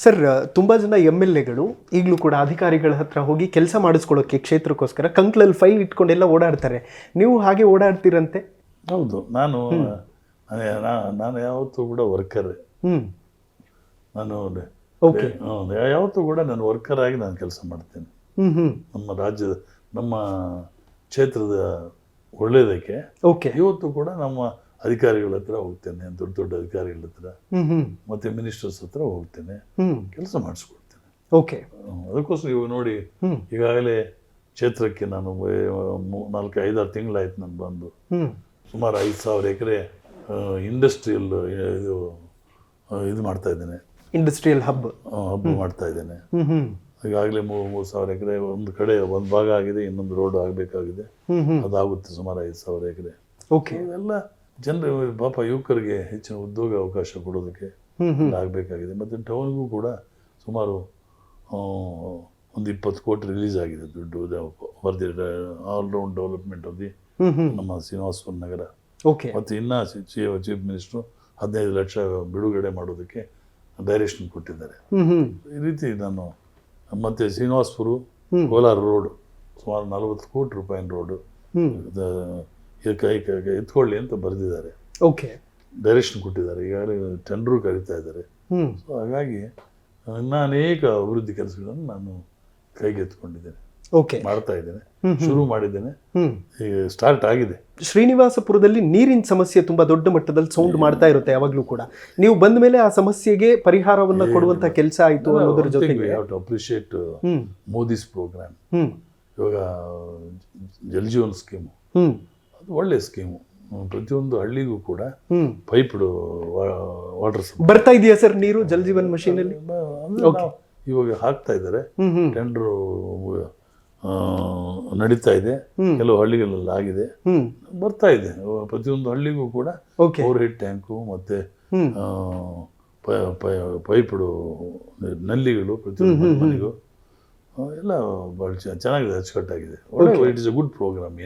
Sir, ತುಂಬ ಜನ MLAಗಳು ಈಗಲೂ ಕೂಡ ಅಧಿಕಾರಿಗಳ ಹತ್ರ ಹೋಗಿ ಕೆಲಸ ಮಾಡಿಸ್ಕೊಳ್ಳೋಕ್ಕೆ ಕ್ಷೇತ್ರಕ್ಕೋಸ್ಕರ ಕಂಕ್ಲಲ್ಲಿ ಫೈಲ್ ಇಟ್ಕೊಂಡೆಲ್ಲ ಓಡಾಡ್ತಾರೆ. ನೀವು ಹಾಗೆ ಓಡಾಡ್ತೀರಂತೆ? ಹೌದು. ನಾನು ಯಾವತ್ತೂ ಕೂಡ ವರ್ಕರ್. ನಾನು ಓಕೆ. ಯಾವತ್ತೂ ಕೂಡ ನಾನು ವರ್ಕರ್ ಆಗಿ ನಾನು ಕೆಲಸ ಮಾಡ್ತೇನೆ. ನಮ್ಮ ರಾಜ್ಯದ ನಮ್ಮ ಕ್ಷೇತ್ರದ ಒಳ್ಳೆಯದಕ್ಕೆ ಓಕೆ. ಇವತ್ತು ಕೂಡ ನಮ್ಮ ಅಧಿಕಾರಿಗಳ ಹತ್ರ ಹೋಗ್ತೇನೆ, ದೊಡ್ಡ ದೊಡ್ಡ ಅಧಿಕಾರಿಗಳ ಹತ್ರ ಮತ್ತೆ ಮಿನಿಸ್ಟರ್ಸ್ ಹತ್ರ ಹೋಗ್ತೇನೆ, ಕೆಲಸ ಮಾಡಿಸ್ಕೊಡ್ತೇನೆ. ಓಕೆ. ಅದಕ್ಕೋಸ್ಕರ ಇವಾಗ ನೋಡಿ, ಈಗಾಗಲೇ ಕ್ಷೇತ್ರಕ್ಕೆ ನಾನು 4-5-6 ತಿಂಗಳಾಯ್ತು ನಾನು ಬಂದು. ಸುಮಾರು 5,000 ಎಕರೆ ಇಂಡಸ್ಟ್ರಿಯಲ್ ಇದು ಮಾಡ್ತಾ ಇದ್ದೇನೆ. ಇಂಡಸ್ಟ್ರಿಯಲ್ ಹಬ್ ಮಾಡ್ತಾ ಇದ್ದೇನೆ. ಈಗಾಗಲೇ 3,000 ಎಕರೆ ಒಂದು ಭಾಗ ಆಗಿದೆ, ಇನ್ನೊಂದು ರೋಡ್ ಆಗಬೇಕಾಗಿದೆ. ಅದಾಗುತ್ತೆ ಸುಮಾರು 5,000 ಎಕರೆ. ಓಕೆ. ಇವೆಲ್ಲ ಜನರು ಪಾಪ ಯುವಕರಿಗೆ ಹೆಚ್ಚಿನ ಉದ್ಯೋಗ ಅವಕಾಶ ಕೊಡೋದಕ್ಕೆ ಆಗಬೇಕಾಗಿದೆ. ಮತ್ತು ಟೌನ್ಗೂ ಕೂಡ ಸುಮಾರು ಒಂದು 20 ಕೋಟಿ ರಿಲೀಸ್ ಆಗಿದೆ ದುಡ್ಡು for the all-round development of the ನಮ್ಮ ಶ್ರೀನಿವಾಸಪುರ ನಗರ. ಓಕೆ. ಮತ್ತು ಇನ್ನು ಚೀಫ್ ಮಿನಿಸ್ಟ್ರು 15 ಲಕ್ಷ ಬಿಡುಗಡೆ ಮಾಡೋದಕ್ಕೆ ಡೈರೆಕ್ಷನ್ ಕೊಟ್ಟಿದ್ದಾರೆ. ಈ ರೀತಿ ನಾನು ಮತ್ತು ಶ್ರೀನಿವಾಸಪುರ ಕೋಲಾರ ರೋಡ್ ಸುಮಾರು 40 ಕೋಟಿ ರೂಪಾಯಿನ ರೋಡು ಎತ್ಕೊಳ್ಳಿ ಅಂತ ಬರೆದಿದ್ದಾರೆ. ಓಕೆ. ಡೈರೆಕ್ಷನ್ ಕೊಟ್ಟಿದ್ದಾರೆ. ಈಗಾಗಲೇ ಟೆಂಡರು ಕರೀತಾ ಇದ್ದಾರೆ. ಸೊ ಹಾಗಾಗಿ ಇನ್ನೂ ಅನೇಕ ಅಭಿವೃದ್ಧಿ ಕೆಲಸಗಳನ್ನು ನಾನು ಕೈಗೆತ್ತಿಕೊಂಡಿದ್ದೇನೆ, ಓಕೆ, ಮಾಡ್ತಾ ಇದ್ದೇನೆ, ಶುರು ಮಾಡಿದ್ದೇನೆ, ಈಗ ಸ್ಟಾರ್ಟ್ ಆಗಿದೆ. ಶ್ರೀನಿವಾಸಪುರದಲ್ಲಿ ನೀರಿನ ಸಮಸ್ಯೆ ತುಂಬಾ ದೊಡ್ಡ ಮಟ್ಟದಲ್ಲಿ ಸೌಂಡ್ ಮಾಡ್ತಾ ಇರುತ್ತೆ ಯಾವಾಗ್ಲೂ ಕೂಡ. ನೀವು ಬಂದ ಮೇಲೆ ಆ ಸಮಸ್ಯೆಗೆ ಪರಿಹಾರವನ್ನ ಕೊಡುವಂತ ಕೆಲಸ ಆಯಿತು ಅನ್ನೋದ್ರ ಜೊತೆಗೆ ಅಪ್ರಿಷಿಯೇಟ್ ಮೋದಿಸ್ ಪ್ರೋಗ್ರಾಮ್. ಇವಾಗ ಜಲ್ ಜೀವನ್ ಸ್ಕೀಮು ಅದು ಒಳ್ಳೆ ಸ್ಕೀಮು. ಪ್ರತಿಯೊಂದು ಹಳ್ಳಿಗೂ ಕೂಡ ಪೈಪ್ಡ್ ವಾಟರ್ ಬರ್ತಾ ಇದೆಯಾ ಸರ್ ನೀರು ಜಲ್ ಜೀವನ್ ಮಷೀನ್ ಅಲ್ಲಿ? ಇವಾಗ ಹಾಕ್ತಾ ಇದ್ದಾರೆ. ಟೆಂಡರು ನಡೀತಾ ಇದೆ, ಕೆಲವು ಹಳ್ಳಿಗಳೆಲ್ಲ ಆಗಿದೆ, ಬರ್ತಾ ಇದೆ. ಪ್ರತಿಯೊಂದು ಹಳ್ಳಿಗೂ ಕೂಡ ಓವರ್ ಹೆಡ್ ಟ್ಯಾಂಕು ಮತ್ತೆ ಪೈಪ್ಡು ನಲ್ಲಿಗಳು ಪ್ರತಿಯೊಂದು ಮನೆಗೂ ಎಲ್ಲ ಭಾಳ ಚೆನ್ನಾಗಿದೆ, ಅಚ್ಚುಕಟ್ಟಾಗಿದೆ. ಒಳ್ಳೆ it is a good program.